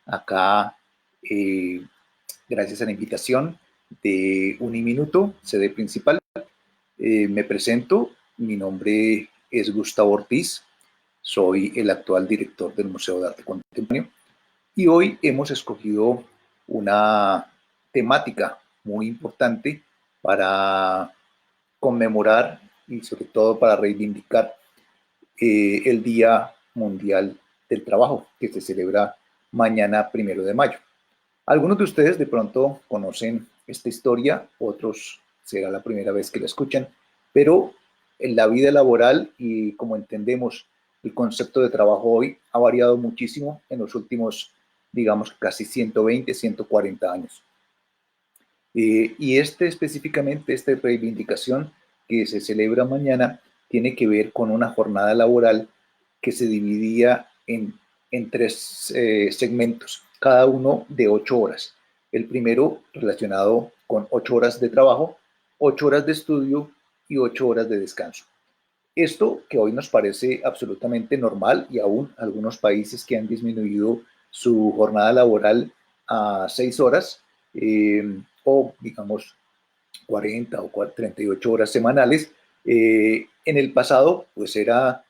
acá, gracias a la invitación de Uniminuto, sede principal. Me presento, mi nombre es Gustavo Ortiz, soy el actual director del Museo de Arte Contemporáneo y hoy hemos escogido una temática muy importante para conmemorar y sobre todo para reivindicar el Día Mundial del Trabajo, que se celebra mañana 1 de mayo. Algunos de ustedes de pronto conocen esta historia, otros será la primera vez que la escuchan, pero en la vida laboral y como entendemos el concepto de trabajo hoy ha variado muchísimo en los últimos, digamos, casi 120, 140 años. Y específicamente, esta reivindicación que se celebra mañana tiene que ver con una jornada laboral que se dividía en tres segmentos, cada uno de 8 horas. El primero relacionado con 8 horas de trabajo, 8 horas de estudio y 8 horas de descanso. Esto que hoy nos parece absolutamente normal y aún algunos países que han disminuido su jornada laboral a 6 horas o digamos 40 o 38 horas semanales, en el pasado pues era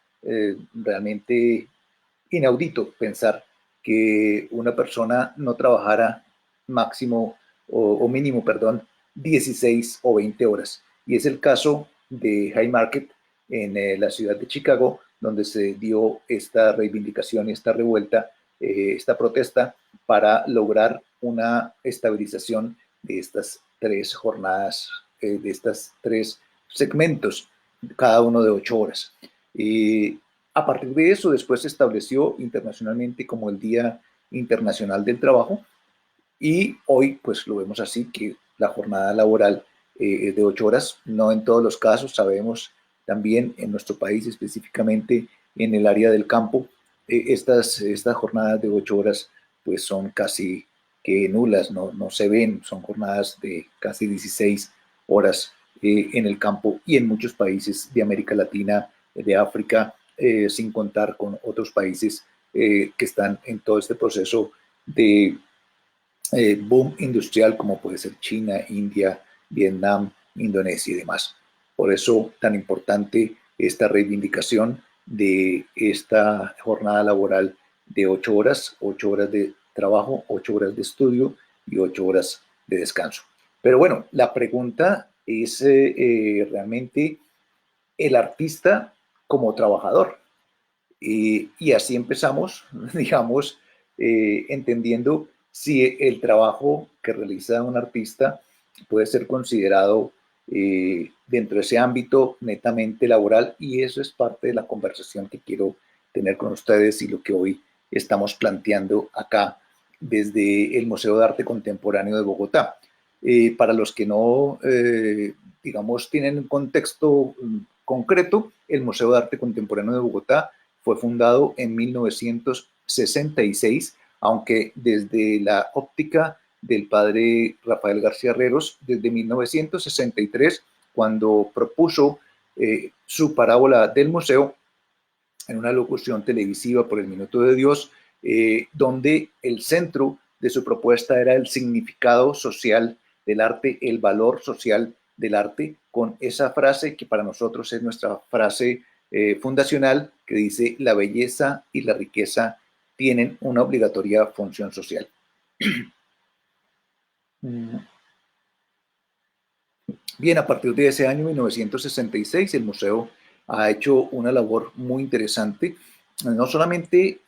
realmente inaudito pensar que una persona no trabajara máximo o mínimo, perdón, 16 o 20 horas. Y es el caso de High Market en la ciudad de Chicago, donde se dio esta reivindicación, esta revuelta, esta protesta para lograr una estabilización de estas tres jornadas, de estas tres segmentos, cada uno de 8 horas. A partir de eso, después se estableció internacionalmente como el Día Internacional del Trabajo y hoy pues lo vemos así, que la jornada laboral es de 8 horas, no en todos los casos, sabemos también en nuestro país, específicamente en el área del campo, estas jornadas de 8 horas pues son casi que nulas, no se ven, son jornadas de casi 16 horas en el campo y en muchos países de América Latina, de África, sin contar con otros países que están en todo este proceso de boom industrial como puede ser China, India, Vietnam, Indonesia y demás. Por eso tan importante esta reivindicación de esta jornada laboral de 8 horas, 8 horas de trabajo, 8 horas de estudio y 8 horas de descanso. Pero bueno, la pregunta es realmente el artista como trabajador. Y así empezamos, digamos, entendiendo si el trabajo que realiza un artista puede ser considerado dentro de ese ámbito netamente laboral, y eso es parte de la conversación que quiero tener con ustedes y lo que hoy estamos planteando acá desde el Museo de Arte Contemporáneo de Bogotá. Para los que no, digamos, tienen un contexto concreto, el Museo de Arte Contemporáneo de Bogotá fue fundado en 1966, aunque desde la óptica del padre Rafael García Herreros, desde 1963, cuando propuso su parábola del museo en una locución televisiva por el Minuto de Dios, donde el centro de su propuesta era el significado social del arte, el valor social del arte, con esa frase que para nosotros es nuestra frase fundacional, que dice: la belleza y la riqueza tienen una obligatoria función social. Bien, a partir de ese año 1966, el museo ha hecho una labor muy interesante, no solamente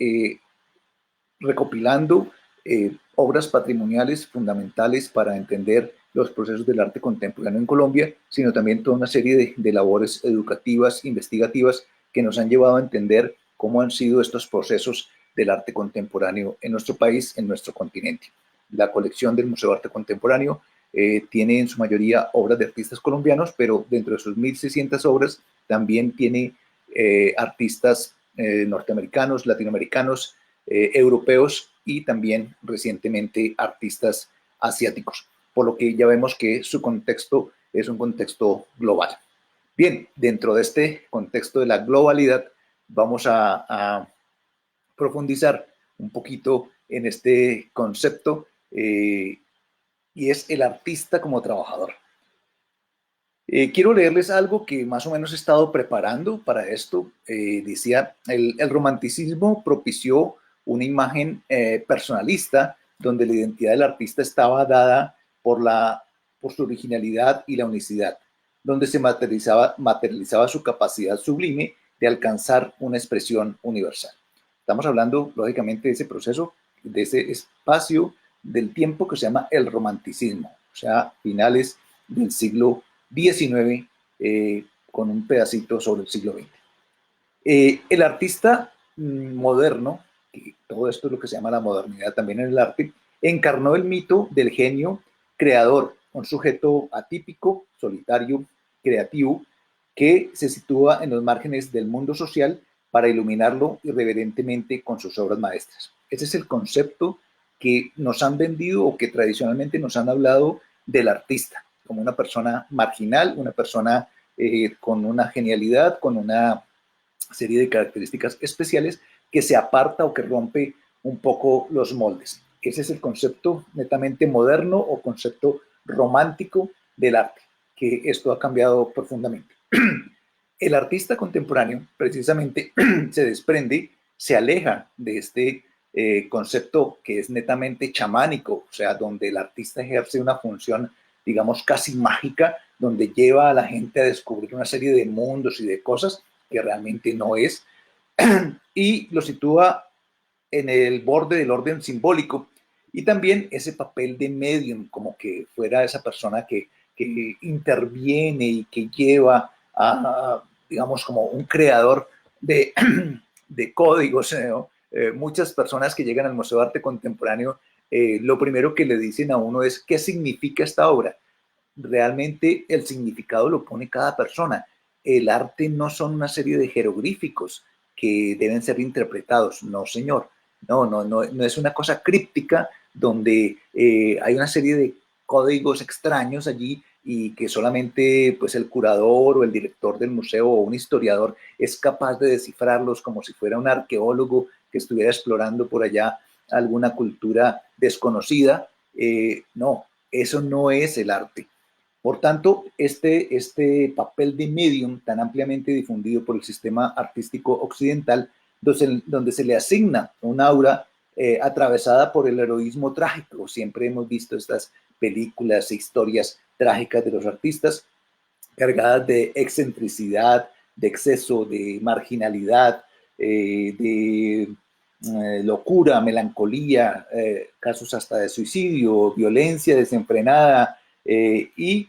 recopilando obras patrimoniales fundamentales para entender los procesos del arte contemporáneo en Colombia, sino también toda una serie de labores educativas, investigativas, que nos han llevado a entender cómo han sido estos procesos del arte contemporáneo en nuestro país, en nuestro continente. La colección del Museo de Arte Contemporáneo tiene en su mayoría obras de artistas colombianos, pero dentro de sus 1.600 obras también tiene artistas norteamericanos, latinoamericanos, europeos y también recientemente artistas asiáticos, por lo que ya vemos que su contexto es un contexto global. Bien, dentro de este contexto de la globalidad vamos a profundizar un poquito en este concepto, y es el artista como trabajador. Quiero leerles algo que más o menos he estado preparando para esto. Decía, el romanticismo propició una imagen personalista donde la identidad del artista estaba dada por su originalidad y la unicidad, donde se materializaba su capacidad sublime de alcanzar una expresión universal. Estamos hablando, lógicamente, de ese proceso, de ese espacio del tiempo que se llama el romanticismo, o sea, finales del siglo XIX, con un pedacito sobre el siglo XX. El artista moderno, que todo esto es lo que se llama la modernidad también en el arte, encarnó el mito del genio creador, un sujeto atípico, solitario, creativo, que se sitúa en los márgenes del mundo social para iluminarlo irreverentemente con sus obras maestras. Ese es el concepto que nos han vendido o que tradicionalmente nos han hablado del artista, como una persona marginal, una persona con una genialidad, con una serie de características especiales que se aparta o que rompe un poco los moldes. Ese es el concepto netamente moderno o concepto romántico del arte, que esto ha cambiado profundamente. El artista contemporáneo precisamente se desprende, se aleja de este concepto que es netamente chamánico, o sea, donde el artista ejerce una función, digamos, casi mágica, donde lleva a la gente a descubrir una serie de mundos y de cosas que realmente no es, y lo sitúa en el borde del orden simbólico, y también ese papel de medium, como que fuera esa persona que interviene y que lleva a, digamos, como un creador de, de códigos, ¿no? Muchas personas que llegan al Museo de Arte Contemporáneo, lo primero que le dicen a uno es, ¿qué significa esta obra? Realmente el significado lo pone cada persona. El arte no son una serie de jeroglíficos que deben ser interpretados, no señor. No es una cosa críptica donde hay una serie de códigos extraños allí y que solamente pues el curador o el director del museo o un historiador es capaz de descifrarlos como si fuera un arqueólogo que estuviera explorando por allá alguna cultura desconocida. No, eso no es el arte. Por tanto, este papel de medium tan ampliamente difundido por el sistema artístico occidental, donde se le asigna un aura atravesada por el heroísmo trágico. Siempre hemos visto estas películas e historias trágicas de los artistas, cargadas de excentricidad, de exceso, de marginalidad, de locura, melancolía, casos hasta de suicidio, violencia desenfrenada, y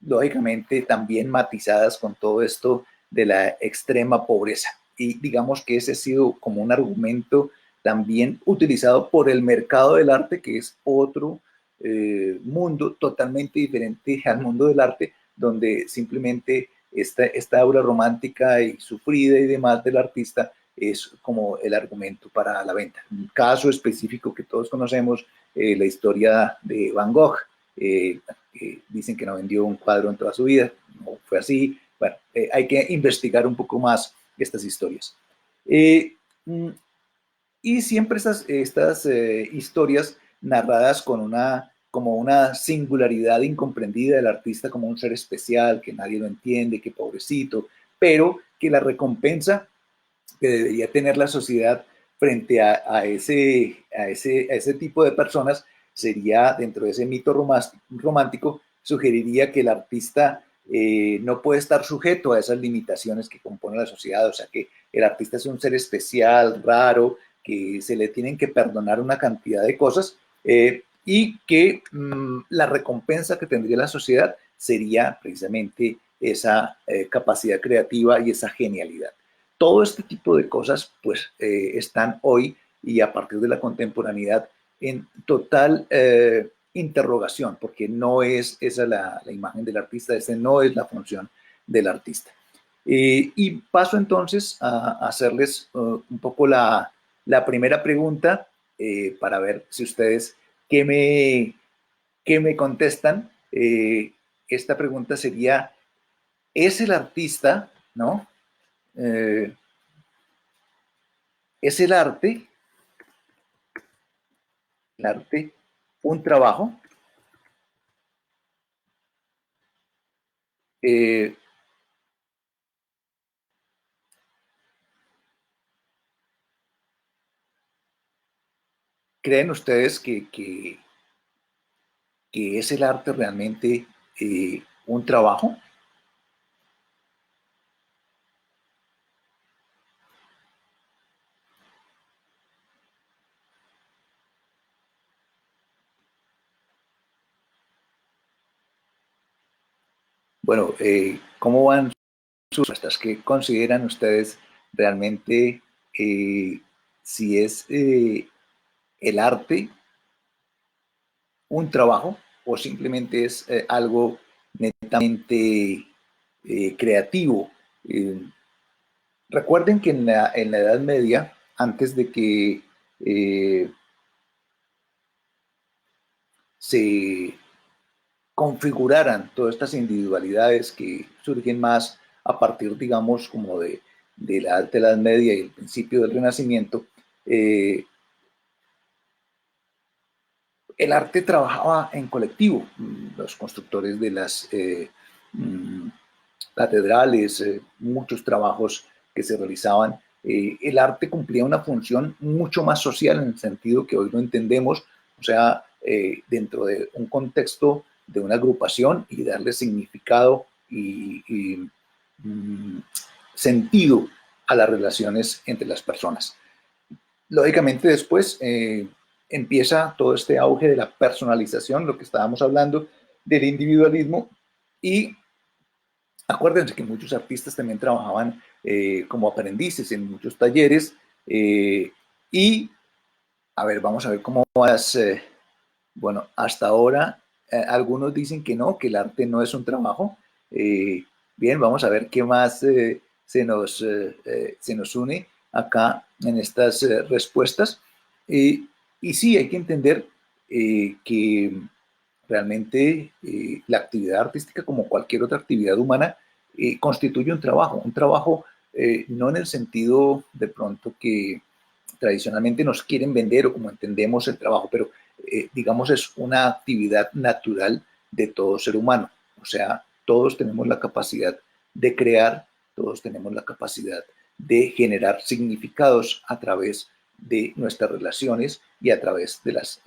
lógicamente también matizadas con todo esto de la extrema pobreza. Y digamos que ese ha sido como un argumento también utilizado por el mercado del arte, que es otro mundo totalmente diferente al mundo del arte, donde simplemente esta obra romántica y sufrida y demás del artista es como el argumento para la venta. Un caso específico que todos conocemos, la historia de Van Gogh, dicen que no vendió un cuadro en toda su vida, no fue así. Bueno, hay que investigar un poco más estas historias. Eh, mm, y siempre estas historias narradas con como una singularidad incomprendida del artista como un ser especial, que nadie lo entiende, que pobrecito, pero que la recompensa que debería tener la sociedad frente a ese tipo de personas sería, dentro de ese mito romántico, sugeriría que el artista no puede estar sujeto a esas limitaciones que compone la sociedad, o sea que el artista es un ser especial, raro, que se le tienen que perdonar una cantidad de cosas, y que la recompensa que tendría la sociedad sería precisamente esa capacidad creativa y esa genialidad. Todo este tipo de cosas pues están hoy y a partir de la contemporaneidad en total interrogación, porque no es esa la imagen del artista, esa no es la función del artista. Y paso entonces a hacerles un poco la primera pregunta para ver si ustedes qué qué me contestan. Esta pregunta sería, ¿es el artista, no? ¿Es el arte el arte un trabajo? Eh, ¿Creen ustedes que es el arte realmente un trabajo? Bueno, ¿cómo van sus respuestas? ¿Qué consideran ustedes realmente si es el arte un trabajo o simplemente es algo netamente creativo? Eh, Recuerden que en la Edad Media, antes de que eh, se configuraran todas estas individualidades que surgen más a partir, digamos, como de la Alta Edad Media y el principio del Renacimiento, eh, el arte trabajaba en colectivo. Los constructores de las catedrales, muchos trabajos que se realizaban, el arte cumplía una función mucho más social en el sentido que hoy lo entendemos, o sea, dentro de un contexto de una agrupación y darle significado y sentido a las relaciones entre las personas. Lógicamente después empieza todo este auge de la personalización, lo que estábamos hablando, del individualismo, y acuérdense que muchos artistas también trabajaban como aprendices en muchos talleres, y a ver, vamos a ver cómo vas. Bueno, hasta ahora algunos dicen que no, que el arte no es un trabajo. Eh, Bien, vamos a ver qué más se nos une acá en estas respuestas. Eh, y sí, hay que entender que realmente la actividad artística, como cualquier otra actividad humana, constituye un trabajo no en el sentido de pronto que tradicionalmente nos quieren vender o como entendemos el trabajo, pero digamos es una actividad natural de todo ser humano. O sea, todos tenemos la capacidad de crear, todos tenemos la capacidad de generar significados a través de nuestras relaciones y a través de las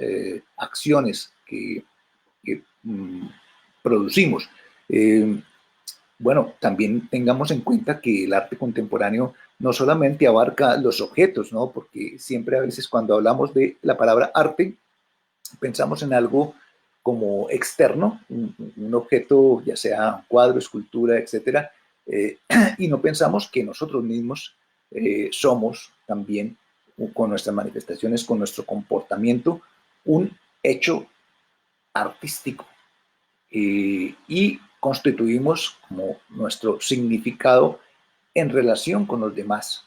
acciones que producimos. Eh, bueno, también tengamos en cuenta que el arte contemporáneo no solamente abarca los objetos, ¿no? Porque siempre a veces cuando hablamos de la palabra arte, pensamos en algo como externo, un objeto, ya sea cuadro, escultura, etcétera, y no pensamos que nosotros mismos somos también, con nuestras manifestaciones, con nuestro comportamiento, un hecho artístico y constituimos como nuestro significado en relación con los demás.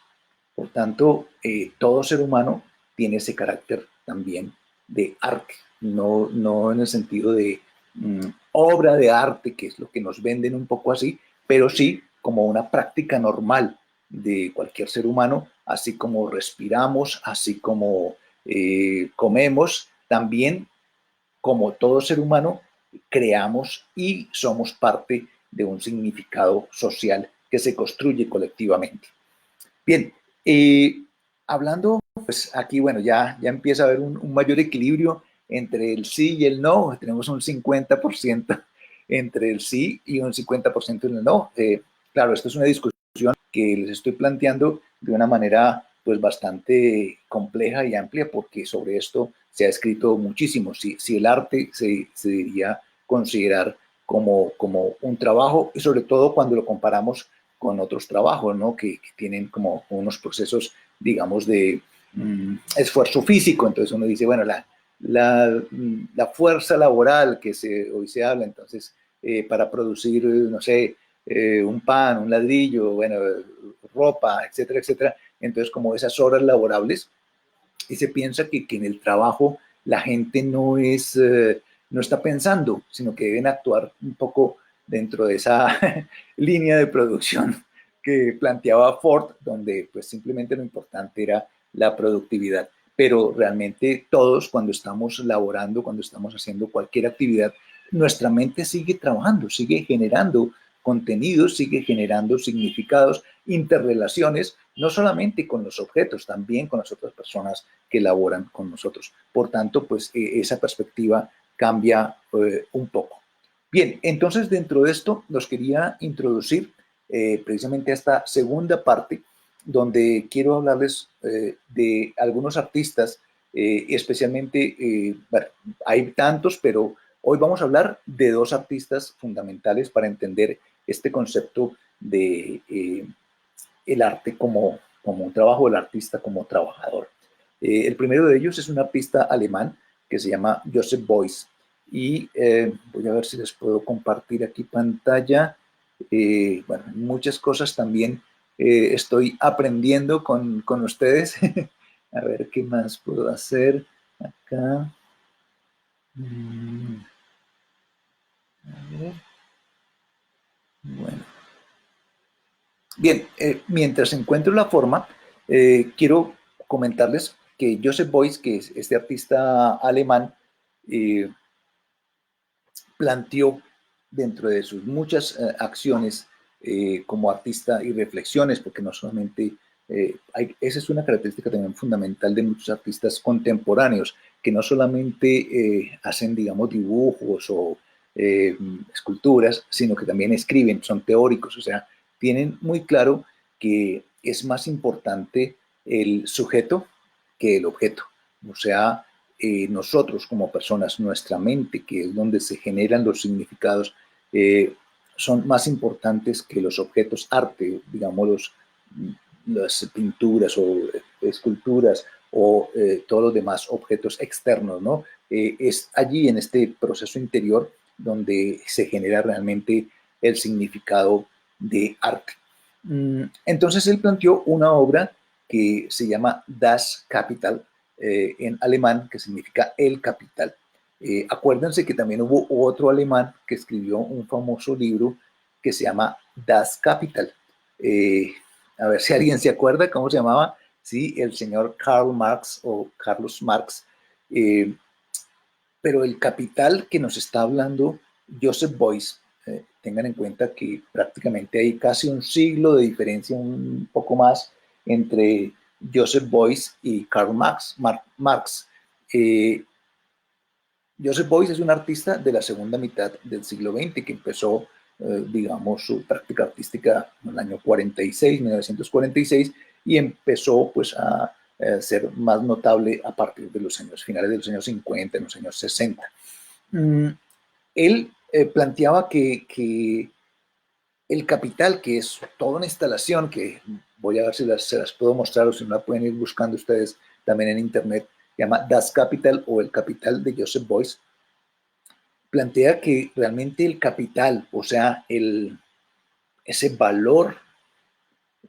Por tanto, todo ser humano tiene ese carácter también de arte, no en el sentido de obra de arte, que es lo que nos venden un poco así, pero sí como una práctica normal de cualquier ser humano, así como respiramos, así como comemos, también como todo ser humano, creamos y somos parte de un significado social que se construye colectivamente. Bien, hablando, pues aquí, bueno, ya empieza a haber un mayor equilibrio entre el sí y el no. Tenemos un 50% entre el sí y un 50% en el no. Claro, esto es una discusión que les estoy planteando de una manera pues bastante compleja y amplia porque sobre esto se ha escrito muchísimo. Si el arte se debería considerar como un trabajo y sobre todo cuando lo comparamos con otros trabajos, ¿no? Que tienen como unos procesos, digamos, de esfuerzo físico. Entonces uno dice, bueno, la fuerza laboral que hoy se habla, entonces, para producir, no sé, un pan, un ladrillo, bueno, ropa, etcétera, etcétera. Entonces, como esas horas laborables, y se piensa que en el trabajo la gente no está pensando, sino que deben actuar un poco dentro de esa línea de producción que planteaba Ford, donde pues simplemente lo importante era la productividad. pero realmente todos cuando estamos laborando, cuando estamos haciendo cualquier actividad, nuestra mente sigue trabajando, sigue generando contenidos, sigue generando significados, interrelaciones, no solamente con los objetos, también con las otras personas que laboran con nosotros. Por tanto, pues esa perspectiva cambia un poco. Bien, entonces dentro de esto los quería introducir precisamente a esta segunda parte donde quiero hablarles de algunos artistas, especialmente, bueno, hay tantos, pero hoy vamos a hablar de dos artistas fundamentales para entender este concepto de el arte como un trabajo, el artista como trabajador. El primero de ellos es un artista alemán que se llama Joseph Beuys. Y voy a ver si les puedo compartir aquí pantalla. Bueno, muchas cosas también estoy aprendiendo con ustedes. A ver qué más puedo hacer acá. A ver. Bueno. Bien, mientras encuentro la forma, quiero comentarles que Joseph Beuys, que es este artista alemán, eh, planteó dentro de sus muchas acciones como artista y reflexiones, porque no solamente, esa es una característica también fundamental de muchos artistas contemporáneos, que no solamente hacen, digamos, dibujos o esculturas, sino que también escriben, son teóricos, o sea, tienen muy claro que es más importante el sujeto que el objeto. O sea, nosotros como personas, nuestra mente, que es donde se generan los significados, son más importantes que los objetos arte, digamos, las pinturas o esculturas o todos los demás objetos externos, ¿no? Es allí en este proceso interior donde se genera realmente el significado de arte. Entonces él planteó una obra que se llama Das Kapital, en alemán, que significa el capital. Acuérdense que también hubo otro alemán que escribió un famoso libro que se llama Das Kapital. Eh, a ver si alguien se acuerda cómo se llamaba. Sí, el señor Karl Marx o Carlos Marx. Eh, pero el capital que nos está hablando Joseph Beuys, tengan en cuenta que prácticamente hay casi un siglo de diferencia, un poco más, entre Joseph Beuys y Karl Marx. Eh, Joseph Beuys es un artista de la segunda mitad del siglo XX que empezó, digamos, su práctica artística en el año 46, 1946, y empezó pues a ser más notable a partir de los años finales de los años 50, en los años 60. Mm, Él planteaba que el capital, que es toda una instalación, que voy a ver si se las puedo mostrar o si no la pueden ir buscando ustedes también en internet, se llama Das Kapital o el capital de Joseph Beuys, plantea que realmente el capital, o sea, ese valor,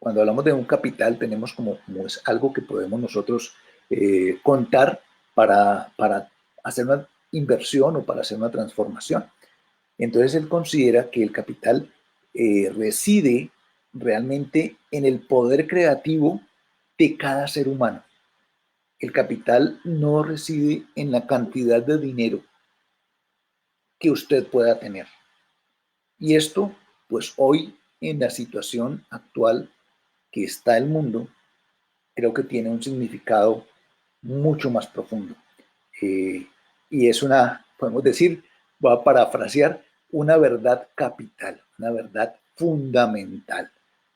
cuando hablamos de un capital tenemos como es algo que podemos nosotros contar para hacer una inversión o para hacer una transformación. Entonces él considera que el capital reside realmente en el poder creativo de cada ser humano. El capital no reside en la cantidad de dinero que usted pueda tener. Y esto, pues hoy en la situación actual que está el mundo, creo que tiene un significado mucho más profundo. Eh, y es podemos decir, voy a parafrasear, una verdad capital, una verdad fundamental,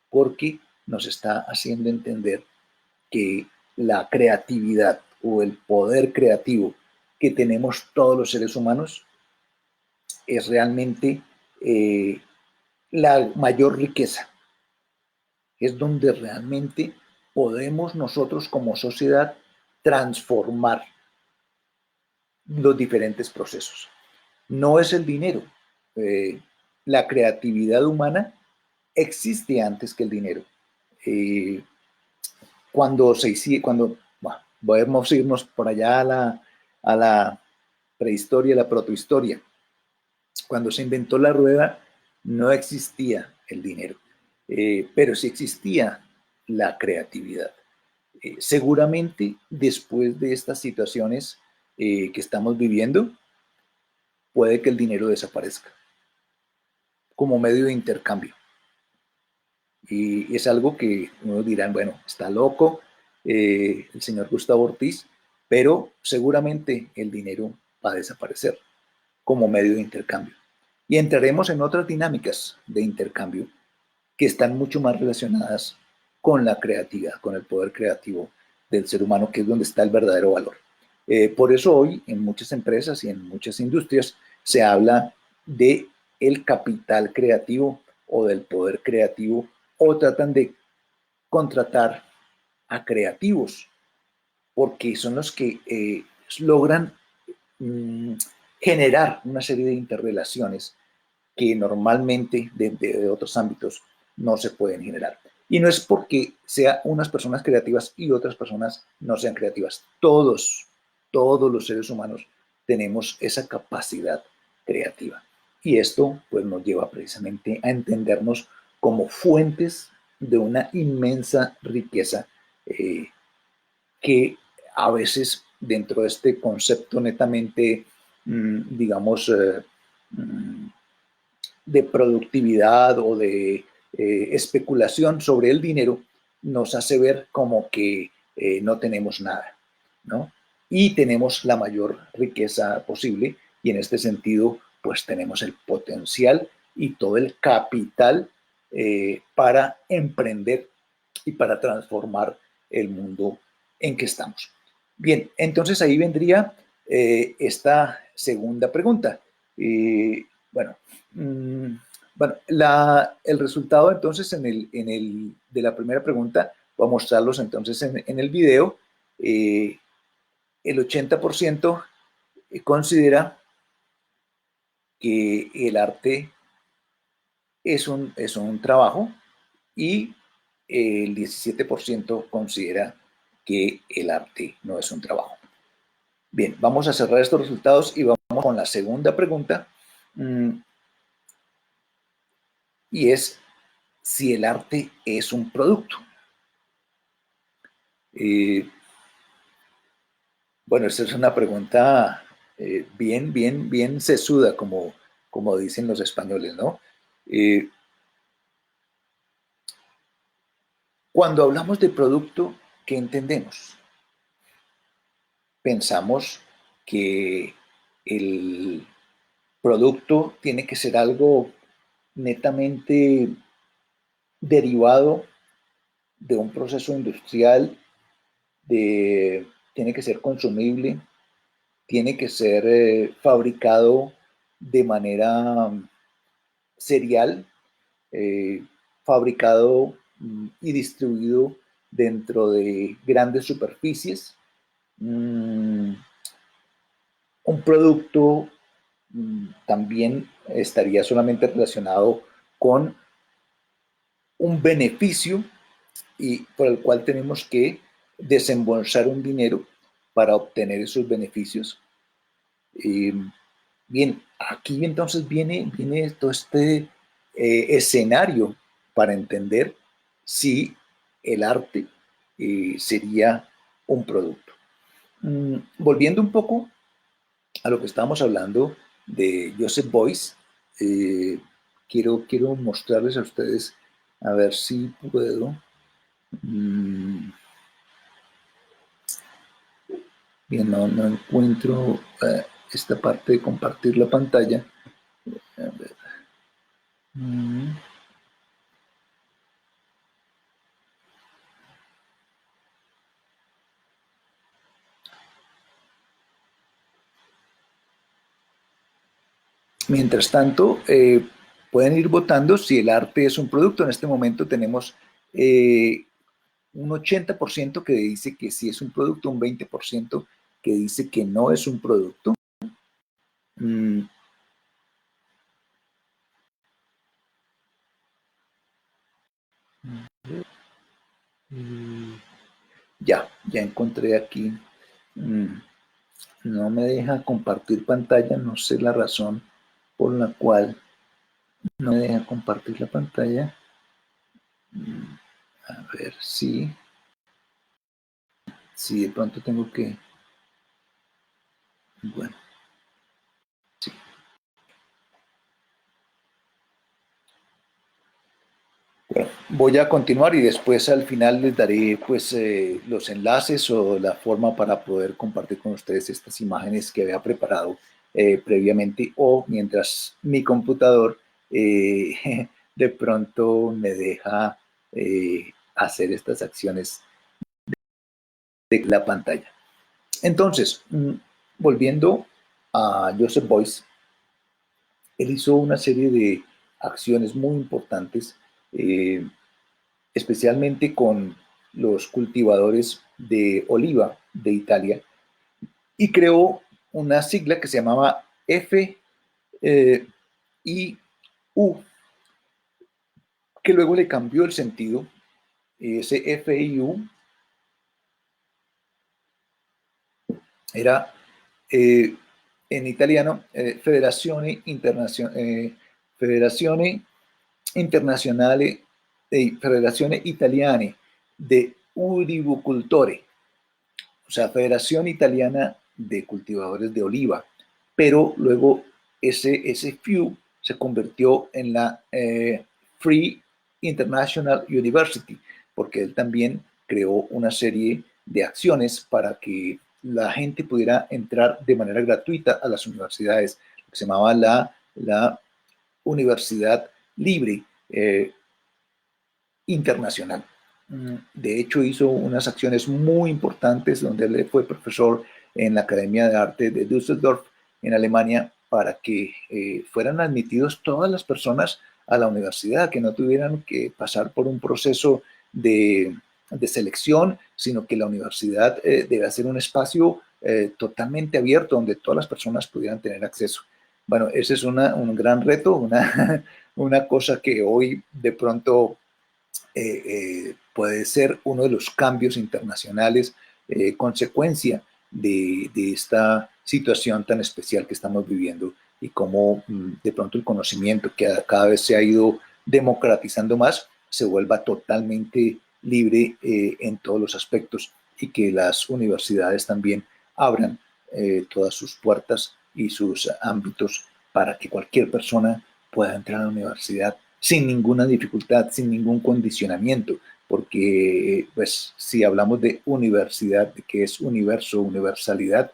porque nos está haciendo entender que la creatividad o el poder creativo que tenemos todos los seres humanos es realmente la mayor riqueza. Es donde realmente podemos nosotros como sociedad transformar los diferentes procesos. No es el dinero. La creatividad humana existe antes que el dinero. Eh, bueno, podemos irnos por allá a la prehistoria, a la protohistoria. Cuando se inventó la rueda, no existía el dinero, pero sí existía la creatividad. Seguramente después de estas situaciones que estamos viviendo, puede que el dinero desaparezca como medio de intercambio. Y es algo que unos dirán, bueno, está loco el señor Gustavo Ortiz, pero seguramente el dinero va a desaparecer como medio de intercambio. Y entraremos en otras dinámicas de intercambio que están mucho más relacionadas con la creatividad, con el poder creativo del ser humano, que es donde está el verdadero valor. Por eso hoy en muchas empresas y en muchas industrias se habla de el capital creativo o del poder creativo, o tratan de contratar a creativos porque son los que logran mmm, generar una serie de interrelaciones que normalmente de otros ámbitos no se pueden generar. Y no es porque sea unas personas creativas y otras personas no sean creativas. Todos los seres humanos tenemos esa capacidad creativa. Y esto pues nos lleva precisamente a entendernos como fuentes de una inmensa riqueza que a veces dentro de este concepto netamente, digamos, de productividad o de especulación sobre el dinero, nos hace ver como que no tenemos nada, ¿no? Y tenemos la mayor riqueza posible y en este sentido, pues tenemos el potencial y todo el capital para emprender y para transformar el mundo en que estamos. Bien, entonces ahí vendría esta segunda pregunta. Bueno, mmm, bueno el resultado entonces de la primera pregunta, voy a mostrarlos entonces en el video. El 80% considera que el arte es un trabajo y el 17% considera que el arte no es un trabajo. Bien, vamos a cerrar estos resultados y vamos con la segunda pregunta, y es si el arte es un producto. Bueno, esta es una pregunta bien sesuda, como dicen los españoles, ¿no? Cuando hablamos de producto, ¿qué entendemos? Pensamos que el producto tiene que ser algo netamente derivado de un proceso industrial, tiene que ser consumible, tiene que ser fabricado de manera serial, eh, fabricado y distribuido dentro de grandes superficies. Un producto también estaría solamente relacionado con un beneficio y por el cual tenemos que desembolsar un dinero para obtener esos beneficios. Bien, aquí entonces viene todo este escenario para entender si el arte sería un producto. Volviendo un poco a lo que estábamos hablando de Joseph Beuys, eh, quiero mostrarles a ustedes, a ver si puedo. Bien, no encuentro esta parte de compartir la pantalla. A ver. Mm. Mientras tanto, pueden ir votando si el arte es un producto. En este momento tenemos un 80% que dice que sí es un producto, un 20% que dice que no es un producto. Mm, ya encontré aquí. Mm, no me deja compartir pantalla, no sé la razón por la cual no me deja compartir la pantalla. A ver si... Si de pronto tengo que... Bueno, sí. Bueno, voy a continuar y después al final les daré pues los enlaces o la forma para poder compartir con ustedes estas imágenes que había preparado previamente o mientras mi computador de pronto me deja hacer estas acciones de la pantalla. Entonces, volviendo a Joseph Beuys, él hizo una serie de acciones muy importantes, especialmente con los cultivadores de oliva de Italia, y creó una sigla que se llamaba FIU, que luego le cambió el sentido. Ese FIU era en italiano Federazione Internazionale, Federazione Italiane de Ulivicultori, o sea, Federación Italiana de Cultivadores de Oliva, pero luego ese FIU se convirtió en la Free International University, porque él también creó una serie de acciones para que la gente pudiera entrar de manera gratuita a las universidades, que se llamaba la Universidad Libre Internacional. De hecho, hizo unas acciones muy importantes donde él fue profesor en la Academia de Arte de Düsseldorf, en Alemania, para que fueran admitidos todas las personas a la universidad, que no tuvieran que pasar por un proceso de selección, sino que la universidad debe ser un espacio totalmente abierto donde todas las personas pudieran tener acceso. Bueno, ese es un gran reto, una cosa que hoy de pronto puede ser uno de los cambios internacionales, consecuencia de esta situación tan especial que estamos viviendo y cómo de pronto el conocimiento que cada vez se ha ido democratizando más se vuelva totalmente libre en todos los aspectos y que las universidades también abran todas sus puertas y sus ámbitos para que cualquier persona pueda entrar a la universidad sin ninguna dificultad, sin ningún condicionamiento, porque pues si hablamos de universidad, de que es universo, universalidad,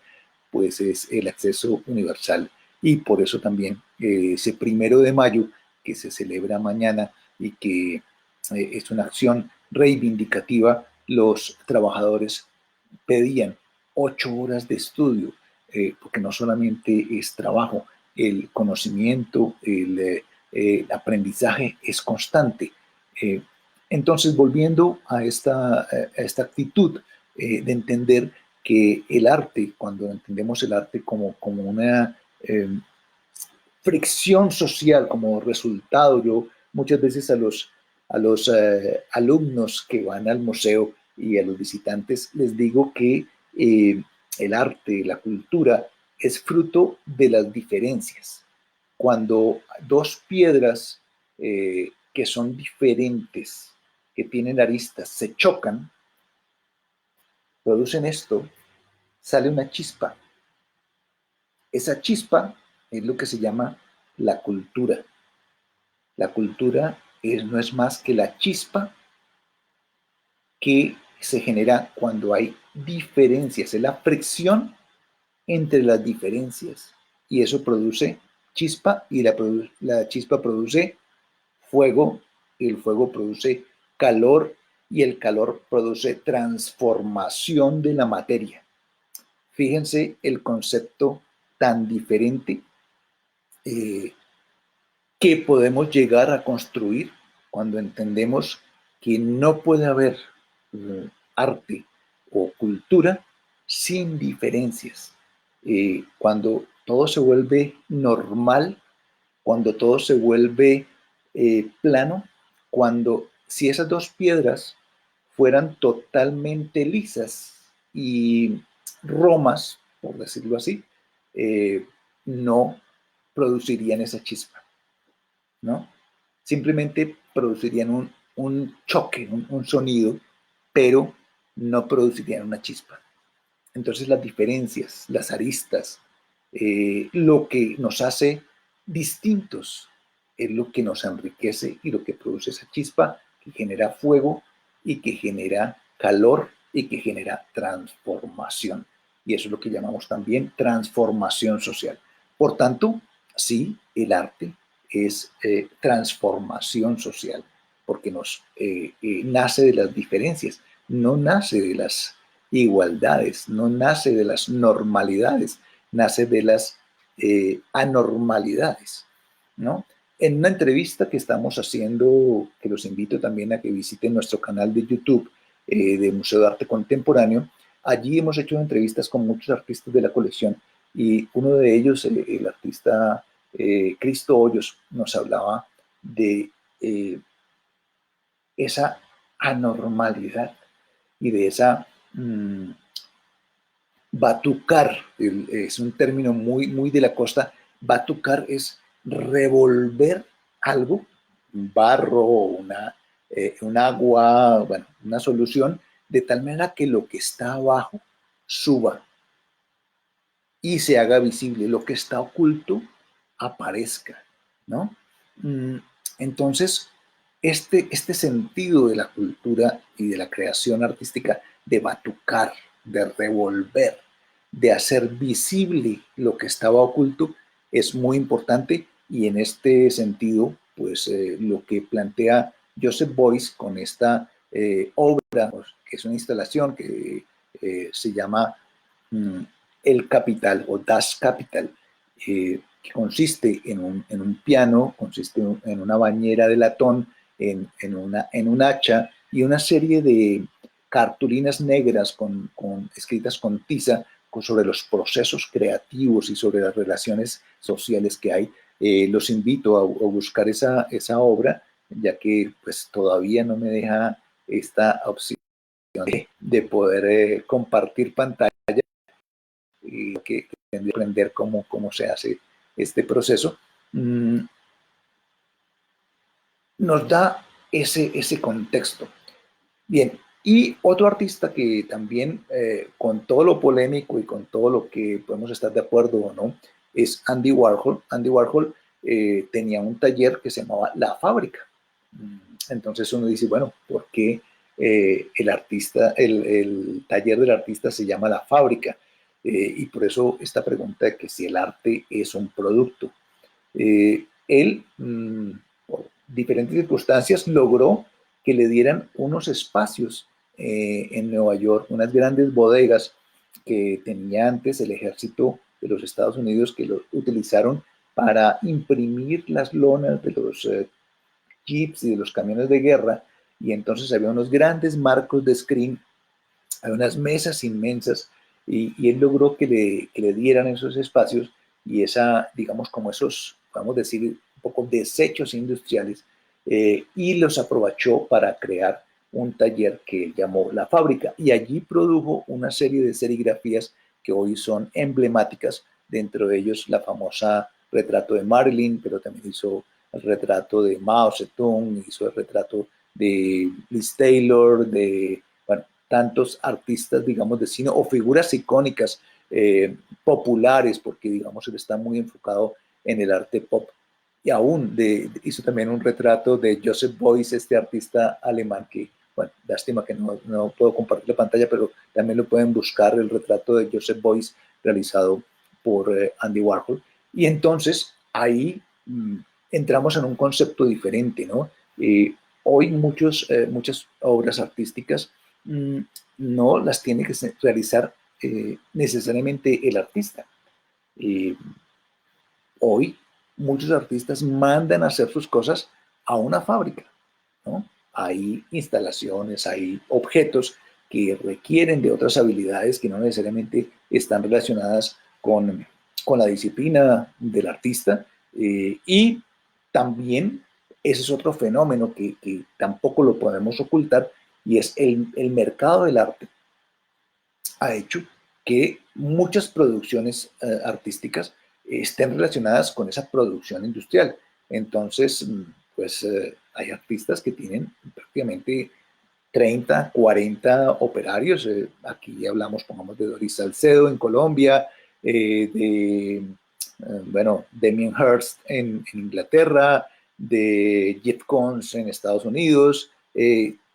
pues es el acceso universal. Y por eso también ese 1 de mayo que se celebra mañana y que es una acción reivindicativa, los trabajadores pedían 8 horas de estudio, porque no solamente es trabajo, el conocimiento, el aprendizaje es constante. Eh, entonces, volviendo a esta actitud de entender que el arte, cuando entendemos el arte como una fricción social, como resultado, yo muchas veces a los alumnos que van al museo y a los visitantes les digo que el arte, la cultura, es fruto de las diferencias. Cuando dos piedras que son diferentes, que tienen aristas, se chocan, producen esto, sale una chispa. Esa chispa es lo que se llama la cultura. La cultura no es más que la chispa que se genera cuando hay diferencias, es la fricción entre las diferencias y eso produce chispa y la chispa produce fuego y el fuego produce calor y el calor produce transformación de la materia. Fíjense el concepto tan diferente eh, que podemos llegar a construir cuando entendemos que no puede haber arte o cultura sin diferencias. Cuando todo se vuelve normal, cuando todo se vuelve plano, cuando si esas dos piedras fueran totalmente lisas y romas, por decirlo así, no producirían esa chispa, ¿no? Simplemente producirían un choque, un sonido, pero no producirían una chispa. Entonces las diferencias, las aristas, lo que nos hace distintos es lo que nos enriquece y lo que produce esa chispa que genera fuego y que genera calor y que genera transformación. Y eso es lo que llamamos también transformación social. Por tanto, sí, el arte es transformación social, porque nace de las diferencias, no nace de las igualdades, no nace de las normalidades, nace de las anormalidades, ¿no? En una entrevista que estamos haciendo, que los invito también a que visiten nuestro canal de YouTube de Museo de Arte Contemporáneo, allí hemos hecho entrevistas con muchos artistas de la colección y uno de ellos, el artista Cristo Hoyos, nos hablaba de esa anormalidad y de esa batucar, es un término muy de la costa. Batucar es revolver algo, un barro, un agua, bueno, una solución, de tal manera que lo que está abajo suba y se haga visible, lo que está oculto aparezca, ¿no? Entonces, este sentido de la cultura y de la creación artística, de batucar, de revolver, de hacer visible lo que estaba oculto, es muy importante y en este sentido, pues lo que plantea Joseph Beuys con esta obra, que es una instalación que se llama El Capital o Das Kapital, que consiste en un piano, consiste en una bañera de latón, en un hacha y una serie de cartulinas negras escritas con tiza sobre los procesos creativos y sobre las relaciones sociales que hay. Los invito a buscar esa obra, ya que pues todavía no me deja esta opción de poder compartir pantalla y que aprender cómo se hace este proceso, nos da ese contexto. Bien, y otro artista que también, con todo lo polémico y con todo lo que podemos estar de acuerdo o no, es Andy Warhol. Andy Warhol tenía un taller que se llamaba La Fábrica. Entonces uno dice, bueno, ¿por qué el taller del artista se llama La Fábrica? Y por eso esta pregunta de que si el arte es un producto. Él, por diferentes circunstancias, logró que le dieran unos espacios en Nueva York, unas grandes bodegas que tenía antes el ejército de los Estados Unidos, que lo utilizaron para imprimir las lonas de los jeeps y de los camiones de guerra, y entonces había unos grandes marcos de screen, había unas mesas inmensas, y él logró que le dieran esos espacios y digamos, como esos, vamos a decir, un poco desechos industriales, y los aprovechó para crear un taller que él llamó La Fábrica, y allí produjo una serie de serigrafías que hoy son emblemáticas, dentro de ellos la famosa retrato de Marilyn, pero también hizo el retrato de Mao Zedong, hizo el retrato de Liz Taylor, de, bueno, tantos artistas, digamos, de cine o figuras icónicas populares, porque, digamos, él está muy enfocado en el arte pop. Y aún hizo también un retrato de Joseph Beuys, este artista alemán que, bueno, lástima que no puedo compartir la pantalla, pero también lo pueden buscar, el retrato de Joseph Beuys realizado por Andy Warhol. Y entonces ahí entramos en un concepto diferente, ¿no? Hoy muchas obras artísticas mmm, no las tiene que realizar necesariamente el artista. Eh, Hoy muchos artistas mandan a hacer sus cosas a una fábrica, ¿no? Hay instalaciones, hay objetos que requieren de otras habilidades que no necesariamente están relacionadas con la disciplina del artista, y también ese es otro fenómeno que tampoco lo podemos ocultar, y es el mercado del arte ha hecho que muchas producciones artísticas estén relacionadas con esa producción industrial. Entonces, pues hay artistas que tienen prácticamente 30, 40 operarios. Aquí hablamos, pongamos, de Doris Salcedo en Colombia, bueno, Damien Hirst en Inglaterra, de Jeff Koons en Estados Unidos,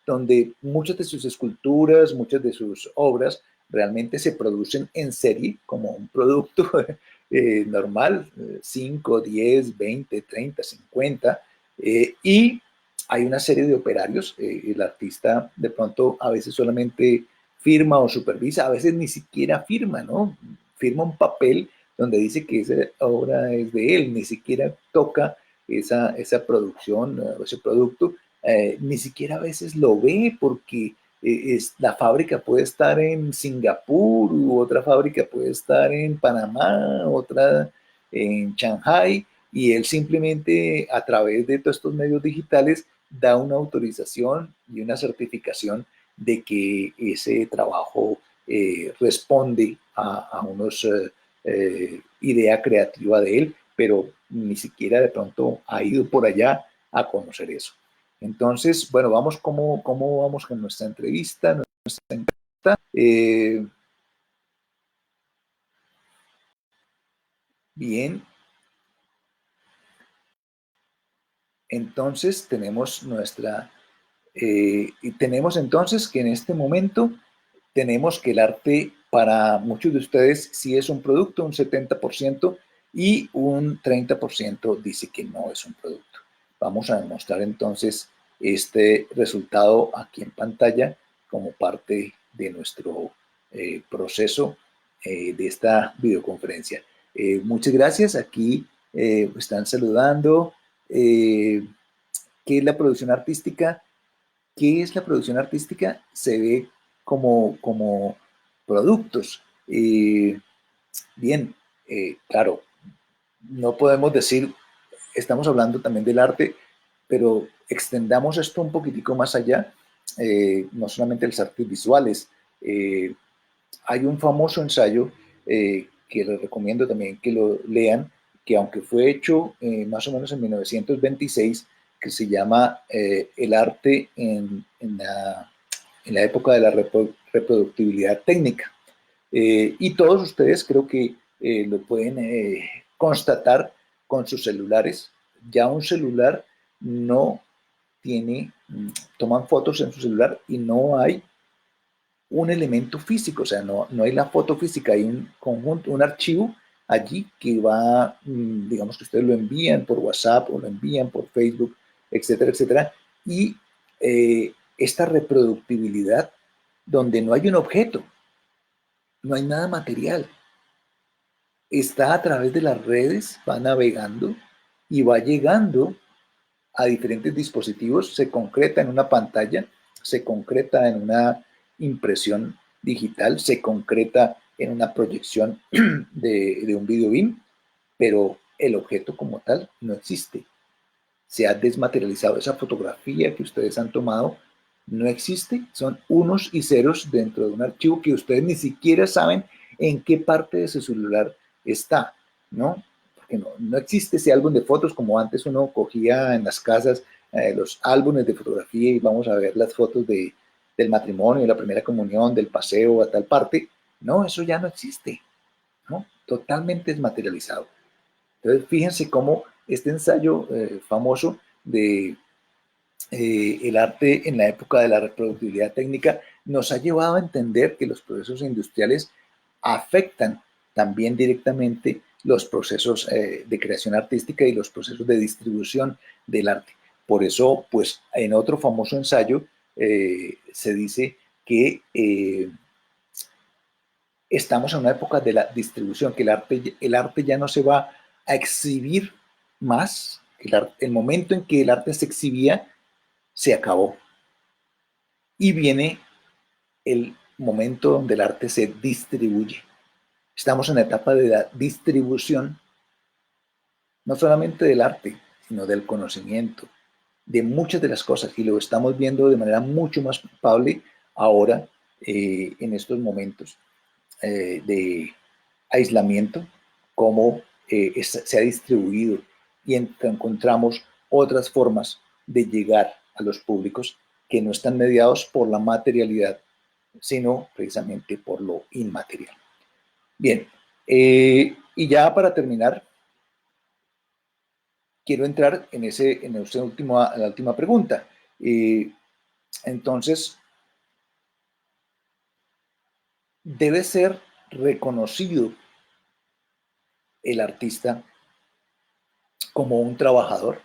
donde muchas de sus esculturas, muchas de sus obras realmente se producen en serie como un producto normal, 5, 10, 20, 30, 50, y hay una serie de operarios. El artista de pronto a veces solamente firma o supervisa, a veces ni siquiera firma, ¿no? Firma un papel donde dice que esa obra es de él, ni siquiera toca esa producción o ese producto, ni siquiera a veces lo ve porque la fábrica puede estar en Singapur, u otra fábrica puede estar en Panamá, otra en Shanghai, y él simplemente a través de todos estos medios digitales da una autorización y una certificación de que ese trabajo responde a unos idea creativa de él, pero ni siquiera de pronto ha ido por allá a conocer eso. Entonces, bueno, vamos, ¿cómo vamos con nuestra entrevista? Eh, bien, entonces tenemos entonces que en este momento tenemos que el arte para muchos de ustedes sí es un producto, un 70%, y un 30% dice que no es un producto. Vamos a demostrar entonces este resultado aquí en pantalla como parte de nuestro proceso de esta videoconferencia. Muchas gracias. Aquí están saludando. ¿Qué es la producción artística? ¿Qué es la producción artística? Se ve como productos. Bien, claro, no podemos decir, estamos hablando también del arte, pero extendamos esto un poquitico más allá, no solamente las artes visuales. Eh, Hay un famoso ensayo que les recomiendo también que lo lean, que aunque fue hecho más o menos en 1926, que se llama El arte en la época de la reproductibilidad técnica. Y todos ustedes creo que lo pueden constatar con sus celulares. Ya un celular no tiene, toman fotos en su celular y no hay un elemento físico, o sea, no hay la foto física, hay un conjunto, un archivo allí que va, digamos que ustedes lo envían por WhatsApp o lo envían por Facebook, etcétera, etcétera, y esta reproductibilidad donde no hay un objeto, no hay nada material, está a través de las redes, va navegando y va llegando a diferentes dispositivos, se concreta en una pantalla, se concreta en una impresión digital, se concreta en una proyección de un video BIM, pero el objeto como tal no existe. Se ha desmaterializado esa fotografía que ustedes han tomado, no existe, son unos y ceros dentro de un archivo que ustedes ni siquiera saben en qué parte de su celular está, ¿no? Porque no existe ese álbum de fotos como antes uno cogía en las casas los álbumes de fotografía y vamos a ver las fotos del matrimonio, de la primera comunión, del paseo a tal parte. No, eso ya no existe, ¿no? Totalmente desmaterializado. Entonces, fíjense cómo este ensayo famoso de el arte en la época de la reproductibilidad técnica nos ha llevado a entender que los procesos industriales afectan también directamente los procesos de creación artística y los procesos de distribución del arte. Por eso, pues, en otro famoso ensayo se dice que estamos en una época de la distribución, que el arte ya no se va a exhibir más. El momento en que el arte se exhibía se acabó. Y viene el momento donde el arte se distribuye. Estamos en la etapa de la distribución, no solamente del arte, sino del conocimiento, de muchas de las cosas. Y lo estamos viendo de manera mucho más palpable ahora, en estos momentos de aislamiento, cómo se ha distribuido y encontramos otras formas de llegar a los públicos que no están mediados por la materialidad, sino precisamente por lo inmaterial. Bien, y ya para terminar, quiero entrar en la última pregunta. Entonces, debe ser reconocido el artista como un trabajador.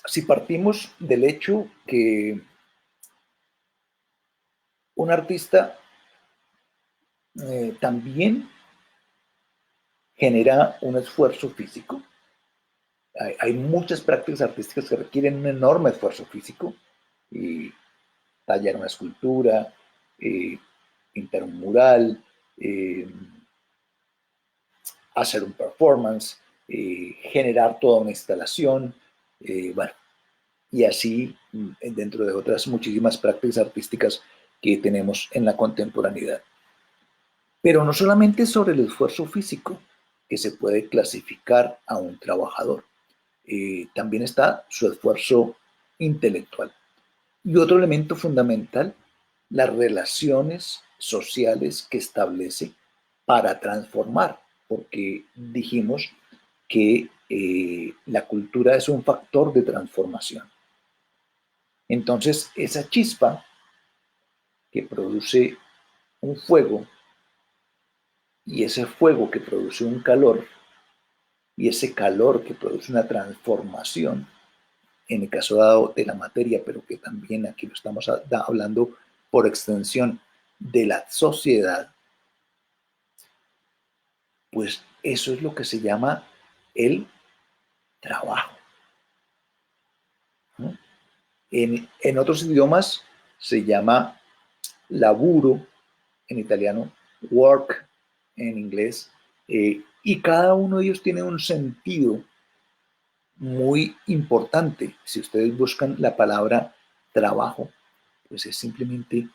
Si partimos del hecho que un artista también genera un esfuerzo físico, hay muchas prácticas artísticas que requieren un enorme esfuerzo físico, y tallar una escultura, pintar un mural, hacer un performance, generar toda una instalación, bueno, y así dentro de otras muchísimas prácticas artísticas que tenemos en la contemporaneidad. Pero no solamente sobre el esfuerzo físico que se puede clasificar a un trabajador, también está su esfuerzo intelectual. Y otro elemento fundamental, las relaciones sociales que establece para transformar, porque dijimos que la cultura es un factor de transformación. Entonces, esa chispa que produce un fuego y ese fuego que produce un calor y ese calor que produce una transformación, en el caso dado de la materia, pero que también aquí lo estamos hablando por extensión de la sociedad, pues eso es lo que se llama el trabajo, ¿no? En otros idiomas se llama laburo, en italiano, work en inglés, y cada uno de ellos tiene un sentido muy importante. Si ustedes buscan la palabra trabajo, pues es simplemente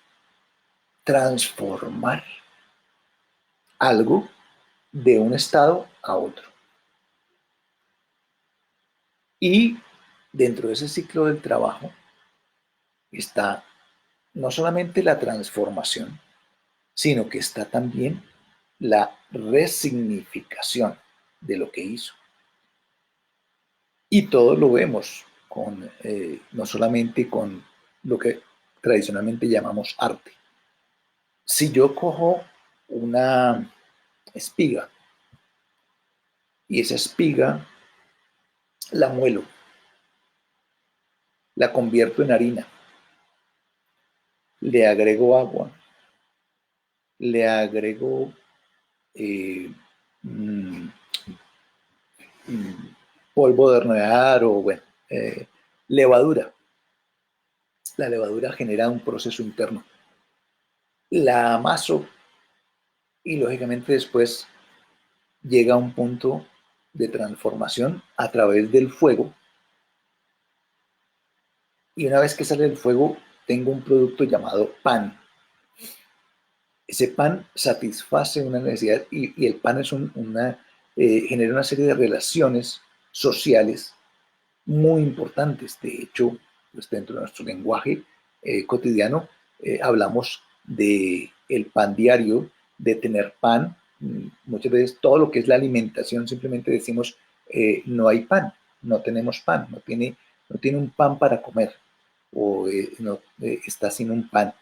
transformar algo de un estado a otro. Y dentro de ese ciclo del trabajo está no solamente la transformación, sino que está también la resignificación de lo que hizo. Y todo lo vemos no solamente con lo que tradicionalmente llamamos arte. Si yo cojo una espiga y esa espiga la muelo, la convierto en harina, le agrego agua, le agrego eh, mm, polvo de hornear o bueno, levadura. La levadura genera un proceso interno. La amaso y lógicamente después llega a un punto de transformación a través del fuego. Y una vez que sale del fuego, tengo un producto llamado pan. Ese pan satisface una necesidad y el pan es genera una serie de relaciones sociales muy importantes. De hecho, pues dentro de nuestro lenguaje cotidiano hablamos de el pan diario, de tener pan. Muchas veces todo lo que es la alimentación simplemente decimos no hay pan, no tenemos pan, no tiene un pan para comer o no, está sin un pan.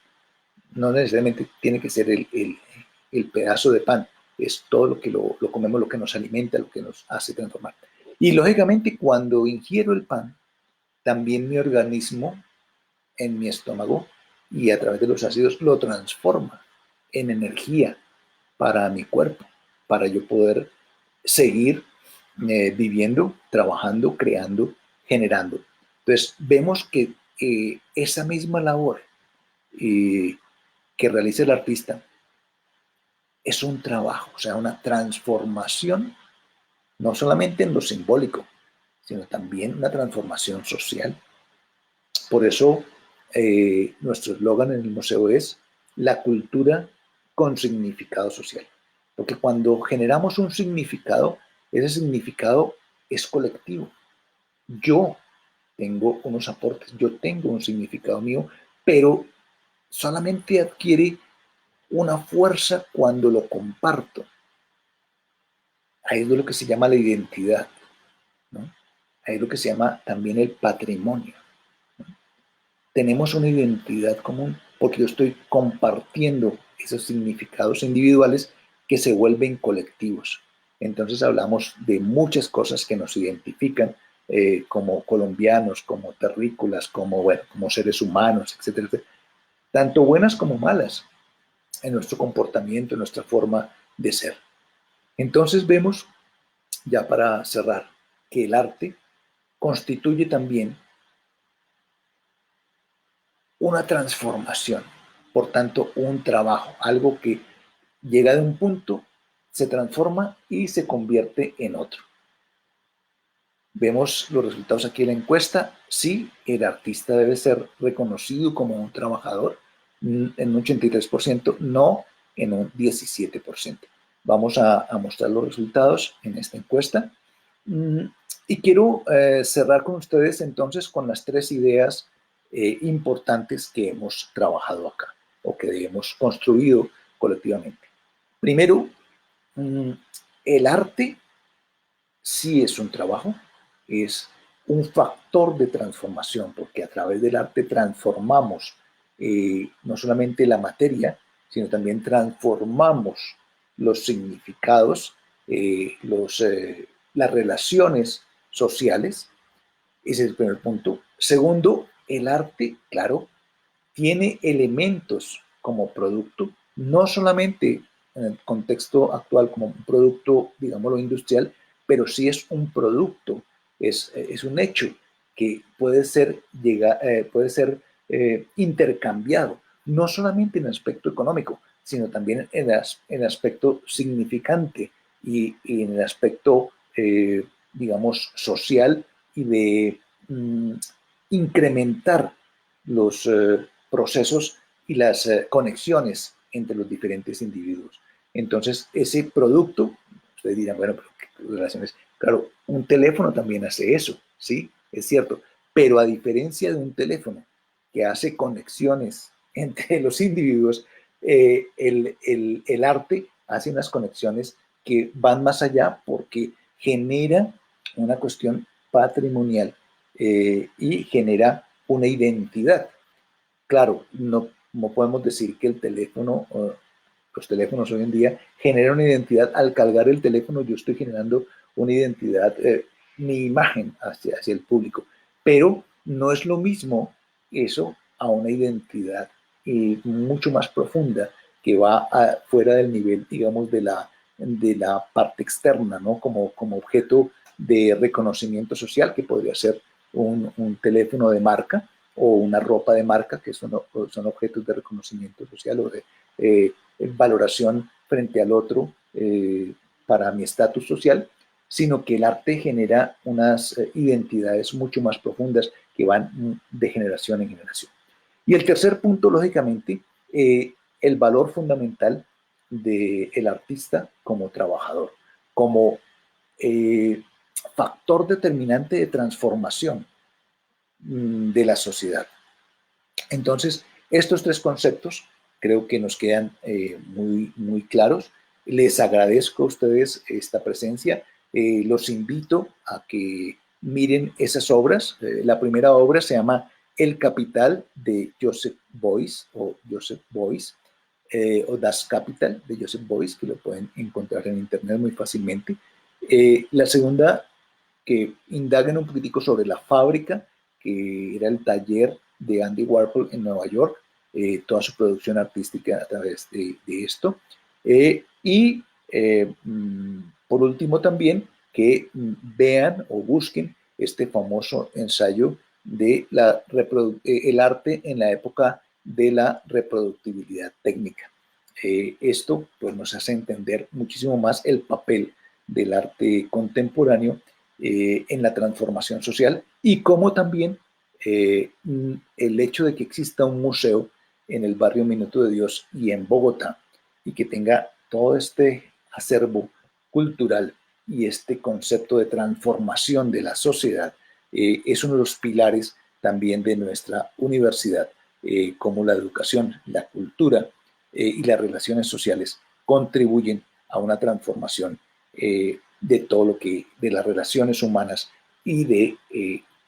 No necesariamente tiene que ser el pedazo de pan, es todo lo que lo comemos, lo que nos alimenta, lo que nos hace transformar. Y lógicamente cuando ingiero el pan, también mi organismo en mi estómago y a través de los ácidos lo transforma en energía para mi cuerpo, para yo poder seguir viviendo, trabajando, creando, generando. Entonces vemos que esa misma labor eh, que realiza el artista es un trabajo, o sea, una transformación, no solamente en lo simbólico, sino también una transformación social. Por eso nuestro eslogan en el museo es la cultura con significado social. Porque cuando generamos un significado, ese significado es colectivo. Yo tengo unos aportes, yo tengo un significado mío, pero solamente adquiere una fuerza cuando lo comparto. Ahí es lo que se llama la identidad, ¿no? Ahí es lo que se llama también el patrimonio. Tenemos una identidad común porque yo estoy compartiendo esos significados individuales que se vuelven colectivos. Entonces hablamos de muchas cosas que nos identifican como colombianos, como terrícolas, como, bueno, como seres humanos, etcétera, etcétera, tanto buenas como malas en nuestro comportamiento, en nuestra forma de ser. Entonces vemos, ya para cerrar, que el arte constituye también una transformación, por tanto, un trabajo, algo que llega de un punto, se transforma y se convierte en otro. Vemos los resultados aquí en la encuesta. Sí, el artista debe ser reconocido como un trabajador en un 83%, no en un 17%. Vamos a mostrar los resultados en esta encuesta. Y quiero cerrar con ustedes entonces con las tres ideas importantes que hemos trabajado acá o que hemos construido colectivamente. Primero, el arte sí es un trabajo, es un factor de transformación, porque a través del arte transformamos no solamente la materia, sino también transformamos los significados, las relaciones sociales. Ese es el primer punto. Segundo, el arte, claro, tiene elementos como producto, no solamente en el contexto actual como un producto, digámoslo, industrial, pero sí es un producto, es un hecho que puede ser intercambiado, no solamente en el aspecto económico, sino también en el aspecto significante y en el aspecto, digamos, social y de incrementar los procesos y las conexiones entre los diferentes individuos. Entonces, ese producto, ustedes dirán, bueno, pero ¿qué relaciones? Claro, un teléfono también hace eso, ¿sí? Es cierto, pero a diferencia de un teléfono que hace conexiones entre los individuos, el arte hace unas conexiones que van más allá porque genera una cuestión patrimonial y genera una identidad. Claro, no podemos decir que el teléfono, los teléfonos hoy en día generan una identidad. Al cargar el teléfono yo estoy generando una identidad, mi imagen hacia el público, pero no es lo mismo eso a una identidad mucho más profunda que va fuera del nivel, digamos, de la parte externa, ¿no? Como objeto de reconocimiento social, que podría ser un teléfono de marca o una ropa de marca, que son objetos de reconocimiento social o de valoración frente al otro para mi estatus social, sino que el arte genera unas identidades mucho más profundas que van de generación en generación. Y el tercer punto, lógicamente, el valor fundamental del artista como trabajador, como eh, factor determinante de transformación de la sociedad. Entonces, estos tres conceptos creo que nos quedan muy claros. Les agradezco a ustedes esta presencia. Los invito a que miren esas obras. La primera obra se llama El Capital de Joseph Beuys o Das Kapital de Joseph Beuys, que lo pueden encontrar en internet muy fácilmente. La segunda, que indagan un poquitico sobre la fábrica, que era el taller de Andy Warhol en Nueva York, toda su producción artística a través de esto. Por último también que vean o busquen este famoso ensayo de el arte en la época de la reproductibilidad técnica. Esto pues, nos hace entender muchísimo más el papel del arte contemporáneo en la transformación social y cómo también el hecho de que exista un museo en el barrio Minuto de Dios y en Bogotá y que tenga todo este acervo cultural y este concepto de transformación de la sociedad es uno de los pilares también de nuestra universidad, como la educación, la cultura y las relaciones sociales contribuyen a una transformación de todo lo que, de las relaciones humanas y de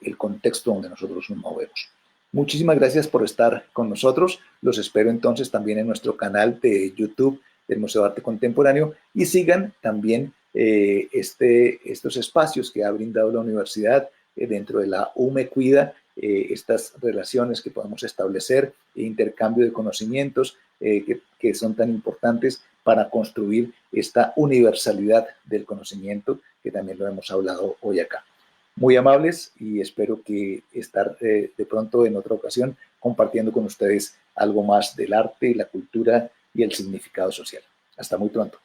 el contexto donde nosotros nos movemos. Muchísimas gracias por estar con nosotros. Los espero entonces también en nuestro canal de YouTube del Museo de Arte Contemporáneo y sigan también estos espacios que ha brindado la universidad dentro de la UME Cuida, estas relaciones que podemos establecer, intercambio de conocimientos que son tan importantes para construir esta universalidad del conocimiento que también lo hemos hablado hoy acá. Muy amables y espero que estar de pronto en otra ocasión compartiendo con ustedes algo más del arte, la cultura y el significado social. Hasta muy pronto.